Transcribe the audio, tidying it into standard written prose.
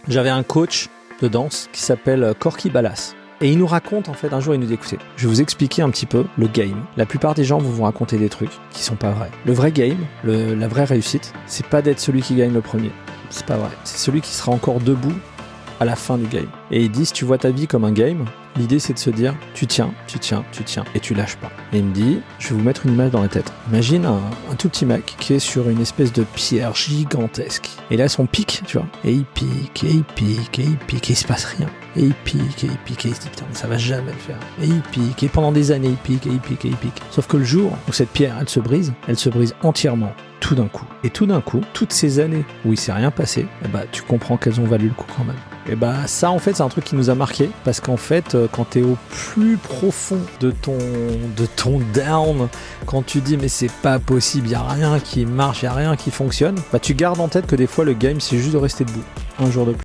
J'avais un coach de danse qui s'appelle Corky Ballas. Et il nous raconte, en fait, un jour, il nous dit, écoutez, je vais vous expliquer un petit peu le game. La plupart des gens vont vous raconter des trucs qui sont pas vrais. Le vrai game, la vraie réussite, c'est pas d'être celui qui gagne le premier. C'est pas vrai. C'est celui qui sera encore debout à la fin du game. Et il dit, si tu vois ta vie comme un game, l'idée c'est de se dire, tu tiens, et tu lâches pas. Et il me dit, je vais vous mettre une image dans la tête. Imagine un tout petit mec qui est sur une espèce de pierre gigantesque. Et là, son pic, tu vois. Et il pique, et il se passe rien. Et il pique, et il se dit, putain, ça va jamais le faire. Et il pique, et pendant des années, il pique. Sauf que le jour où cette pierre, elle se brise entièrement. Tout d'un coup. Et tout d'un coup, toutes ces années où il s'est rien passé, tu comprends qu'elles ont valu le coup quand même. Et ça, en fait, c'est un truc qui nous a marqué, parce qu'en fait, quand t'es au plus profond de ton down, quand tu dis mais c'est pas possible, y a rien qui marche, y a rien qui fonctionne, tu gardes en tête que des fois le game c'est juste de rester debout un jour de plus.